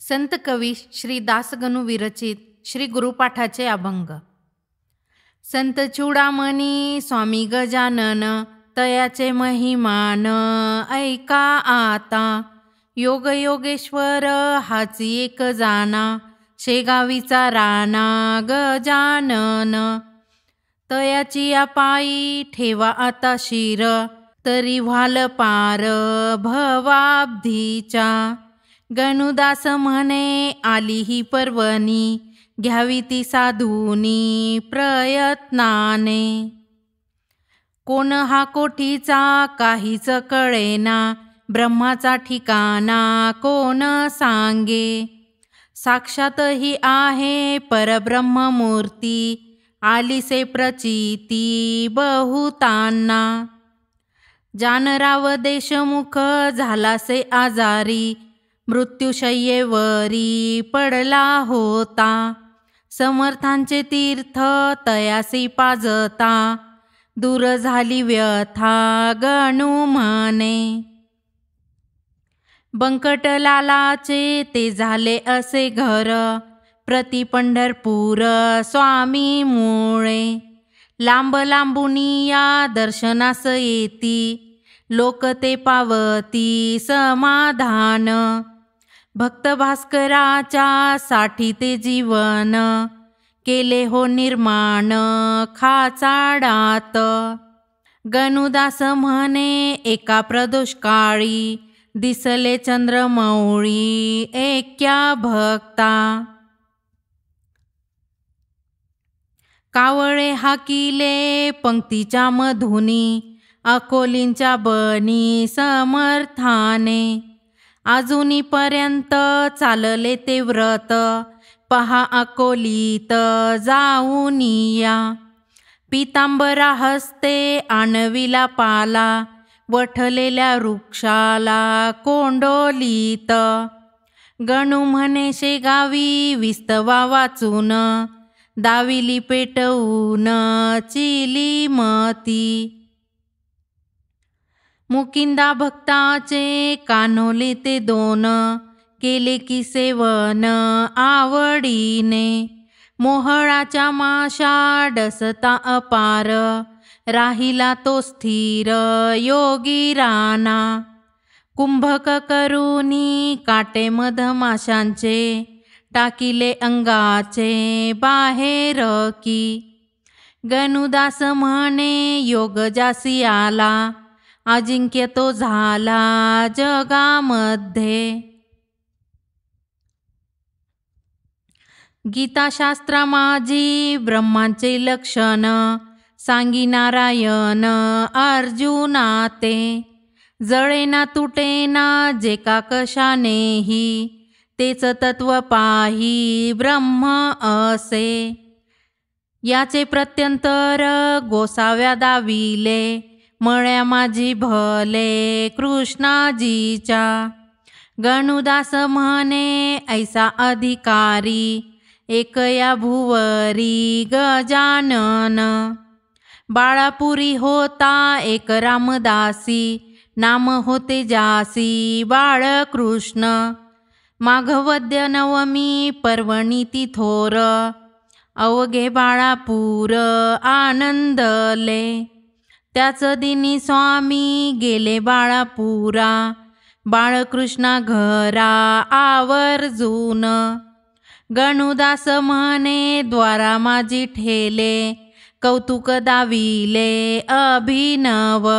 संत कवी श्री दासगणू विरचित श्री गुरुपाठाचे अभंग. संत चूडामणी स्वामी गजानन तयाचे महिमान ऐका आता. योग योगेश्वर हाची एक जाना शेगावीचा राणा गजानन. तयाची पायी ठेवा आता शिर तरी व्हाल पार भवाब्धीच्या. गणुदास म्हणे आली ही पर्वणी घ्यावी ती साधूनी प्रयत्नाने. कोण हा कोठीचा काहीच कळेना ब्रह्माचा ठिकाणा कोण सांगे. साक्षात ही आहे परब्रह्ममूर्ती आलीसे प्रचिती बहुतांना. जानराव देशमुख झालासे आजारी मृत्यूशय्येवरी पडला होता. समर्थांचे तीर्थ तयासी पाजता दूर झाली व्यथा गणू म्हणे. बंकटलालाचे ते झाले असे घर प्रति पंढरपूर स्वामी मुळे. लांब लांबुनी या दर्शनास येती लोक ते पावती समाधान. भक्त भास्कराच्या साठी ते जीवन केले हो निर्माण खाचाडात. गणुदास म्हणे एका प्रदोष काळी दिसले चंद्रमौळी एक्या भक्ता. कावळे हाकिले पंक्तीच्या मधुनी अकोलींच्या बनी समर्थाने. अजूनीपर्यंत चालले ते व्रत पहा अकोलीत जाऊन या. पितांबरा हस्ते आणविला पाला वठलेल्या वृक्षाला कोंडोलीत. गणू म्हणे शेगावी विस्तवा वाचून दाविली पेटवून चिली मती. मुकिंदा भक्ताचे कान्होले ते दोन केले की सेवन आवडीने. मोहळाच्या माशा डसता अपार राहिला तो स्थिर योगी राणा. कुंभक करुनी काटे मधमाशांचे टाकिले अंगाचे बाहेर की. गणुदास म्हणे योग जासी आला अजिंक्य तो झाला जगामध्ये. गीताशास्त्रा माझी ब्रह्मांचे लक्षण सांगी नारायण अर्जुना ते. जळेना तुटेना जे का कशानेही तेच तत्व पाही ब्रह्म असे. याचे प्रत्यंतर गोसाव्या दाविले मळ्या माझी भले कृष्णाजीच्या. गणुदास म्हणे ऐसा अधिकारी एक या भुवरी गजानन. बाळापुरी होता एक रामदासी नाम होते जासी बाळकृष्ण. माघवद्य नवमी पर्वणी ती थोर अवघे बाळापूर आनंदले. त्याच दिनी स्वामी गेले बाळापुरा बाळकृष्णा घरा आवर्जून. गणुदास म्हणे द्वारा माझी ठेले कौतुक दाविले अभिनव.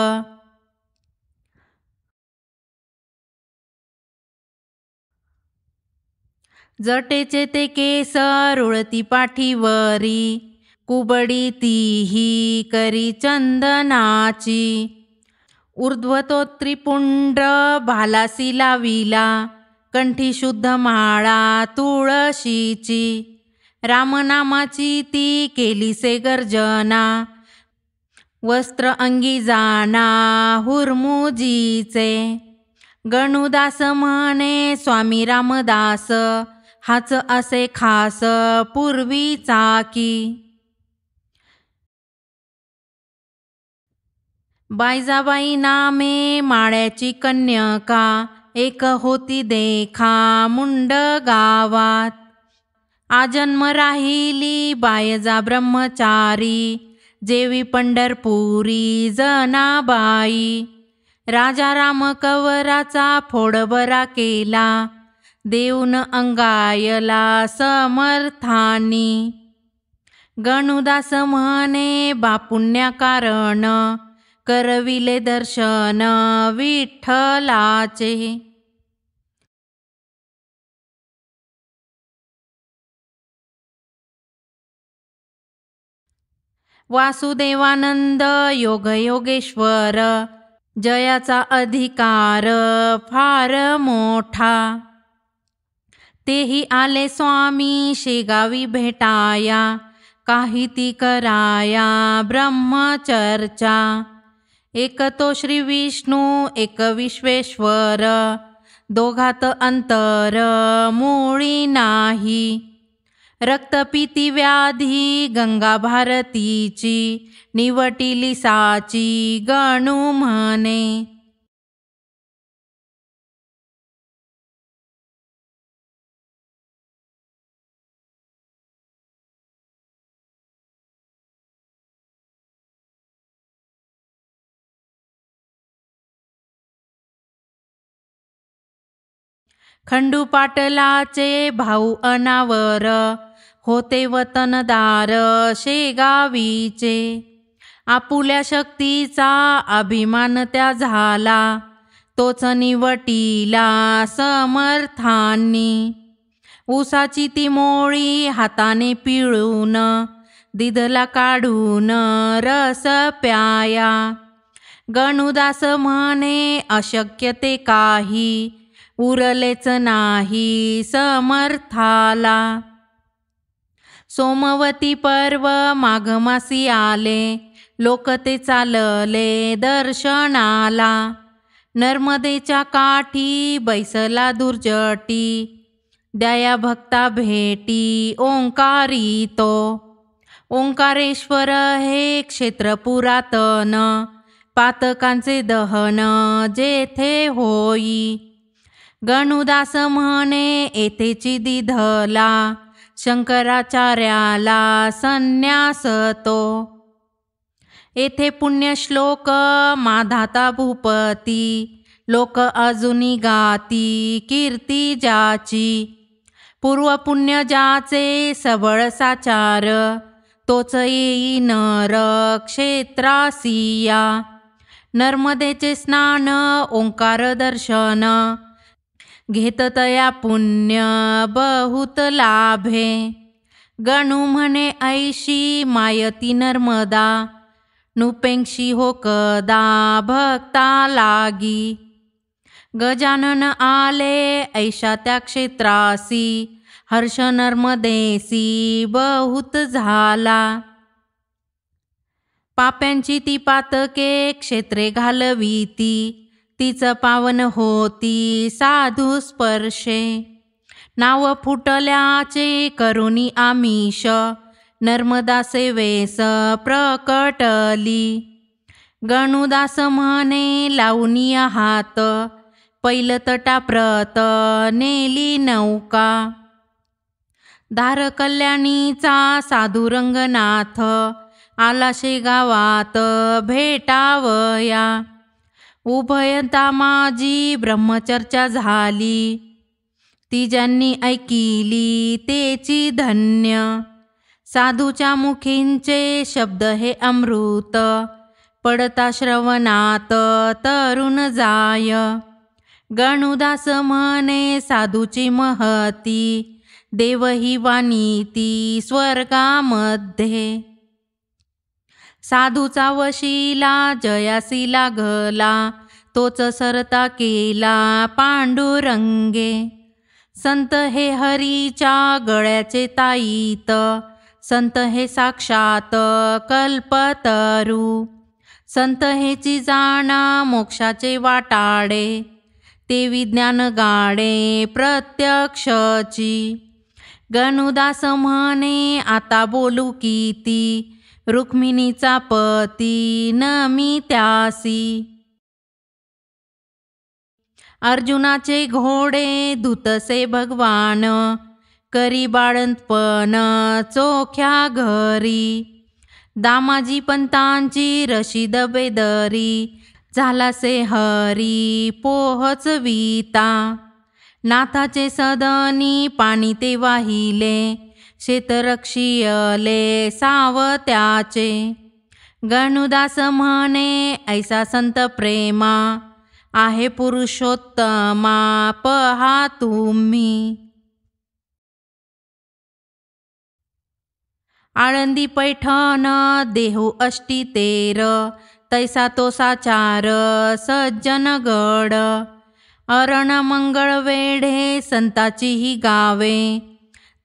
जटेचे ते केस रुळती पाठीवरी कुबडी तीही करी चंदनाची. ऊर्ध्व तो त्रिपुंड्र भालासी लाविला कंठी शुद्ध माळा तुळशीची. रामनामाची ती केलीसे गर्जना वस्त्र अंगी जाणा हुरमुजीचे. गणुदास म्हणे स्वामी रामदास हाच असे खास पूर्वीचा की. बायजाबाई नामे माळ्याची कन्यका एक होती देखा मुंड गावात, आजन्म राहिली बायजा ब्रह्मचारी, जेवी पंढरपुरी जनाबाई. राजा राम कवराचा फोड बरा केला, देऊन अंगायला समर्थानी. गणुदास म्हणे बापुण्या कारण, करविले दर्शन विठ्ठलाचे. वासुदेवानंद योग योगेश्वर, जयाचा अधिकार फार मोठा. तेही आले स्वामी शेगावी भेटाया, काही ती कराया ब्रह्मचर्चा. एक तो श्री विष्णू एक विश्वेश्वर, दोघात अंतर मुळी नाही. रक्तपिती व्याधी गंगा भारतीची, निवटिली साची गणू म्हणे. खंडू पाटलाचे भाऊ अनावर, होते वतनदार शेगावीचे. आपुल्या शक्तीचा अभिमान त्या झाला, तोच निवटीला समर्थांनी. ऊसाची ती मोळी हाताने पिळून, दिदला काढून रस प्याया. गणुदास म्हणे अशक्य ते काही, उरलेच नाही समर्थाला. सोमवती पर्व माघमासी आले, लोक ते चालले दर्शनाला. नर्मदेच्या काठी बैसला दुर्जटी, द्या भक्ता भेटी ओंकारी तो. ओंकारेश्वर हे क्षेत्र पुरातन, पातकांचे दहन जेथे होई. गणुदास म्हणे येथेची दिधला, शंकराचार्याला संन्यास तो. येथे पुण्यश्लोक माधाता भूपती, लोक अजुनी गाती कीर्ती ज्याची. पूर्वपुण्य ज्याचे सबळ साचार, तोच येई नर क्षेत्रासिया. नर्मदेचे स्नान ओंकार दर्शन, घेत तया पुण्य बहुत लाभे. गणू म्हणे ऐशी मायती नर्मदा, नुपेंक्षी हो कदा भक्ता लागी. गजानन आले ऐशा त्या क्षेत्रासी, हर्ष नर्मदेसी बहुत झाला. पाप्यांची ती पातके क्षेत्रे घालवीती, तीच पावन होती साधू स्पर्शे. नाव फुटल्याचे करुणी आमिष, नर्मदा सेवेस प्रकटली. गणुदास म्हणे लावूनिया हात, पैल तटाप्रत नेली नौका. धार कल्याणीचा साधू रंगनाथ, आला शेगावात भेटावया. उभयता माझी ब्रह्मचर्चा झाली, ती ज्यांनी ऐकिली तेची धन्य. साधूच्या मुखींचे शब्द हे अमृत, पडता श्रवणात तरुण जाय. गणुदास म्हणे साधूची महती, देवही वाणीती स्वर्गामध्ये. साधूचा वशिला जयासी लागला, तोच सरता केला पांडुरंगे. संत हे हरीच्या गळ्याचे ताईत, संत हे साक्षात कल्पतरू. संत हेची जाणा मोक्षाचे वाटाडे, ते विज्ञान गाडे प्रत्यक्षची. गणुदास म्हणे आता बोलू किती, रुक्मिणीचा पती नमी त्यासी. अर्जुनाचे घोडे धुतसे भगवान, करी बाळंतपण चोख्या घरी. दामाजी पंतांची रशीद बेदरी, झालासे हरी पोहचविता. नाथाचे सदनी पाणी ते वाहिले, शेतरक्षियले सावत्याचे. गणुदास म्हणे ऐसा संत प्रेमा, आहे पुरुषोत्तमा पहा तुम्ही. आळंदी पैठण देहू अष्टी तेर, तैसा तो साचार सज्जनगड. अरण मंगळ वेढे संताची ही गावे,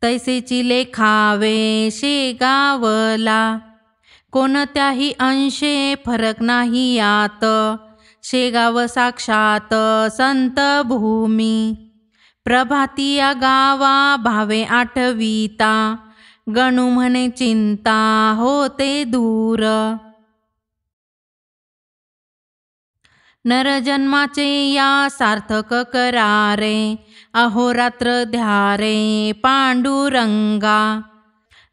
तैसेची लेखावे शेगावला. कोणत्याही अंशे फरक नाही यात, शेगाव साक्षात संत भूमी. प्रभाती या गावा भावे आठविता, गणू म्हणे चिंता होते दूर. नरजन्माचे या सार्थक करारे, अहोरात्र ध्यारे पांडुरंगा.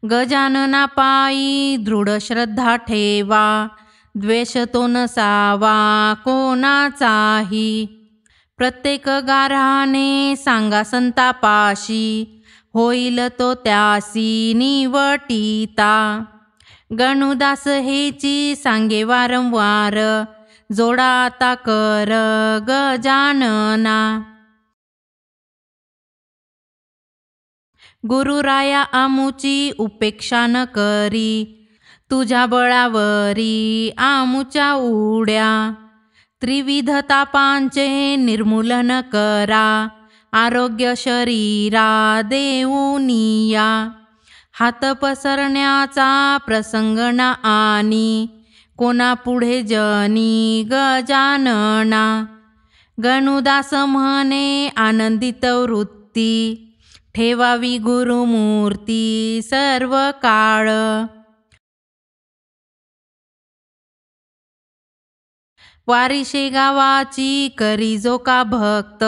गजानना पायी दृढ श्रद्धा ठेवा, द्वेष तो नसावा कोणाचाही. प्रत्येक गाऱ्हाणे सांगा संतापाशी, होईल तो त्यासी निवटिता. गणुदास हेची सांगे वारंवार, जोडा आता कर गजानना. गुरुराया आमुची उपेक्षा न करी, तुझ्या बळावरी आमुच्या उड्या. त्रिविध तापांचे निर्मूलन करा, आरोग्य शरीरा देऊनिया. हात पसरण्याचा प्रसंग ना आनी, कोणा पुढे जनी गजानना. गणुदास म्हणे आनंदित वृत्ती, ठेवावी गुरुमूर्ती सर्व काळ. वारी शेगावाची करी जो का भक्त,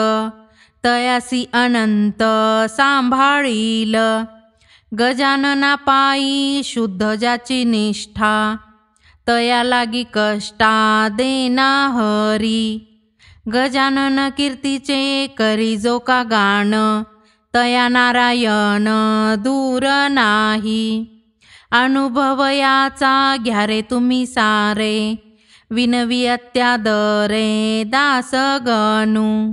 तयासी अनंत सांभाळील. गजानना पायी शुद्ध ज्याची निष्ठा, तया लागी कष्टा देना हरी. गजानन कीर्तीचे करी जो का गाण, तया नारायण दूर नाही. अनुभव याचा घ्या रे तुम्ही सारे, विनवी अत्यादरे दास गणू.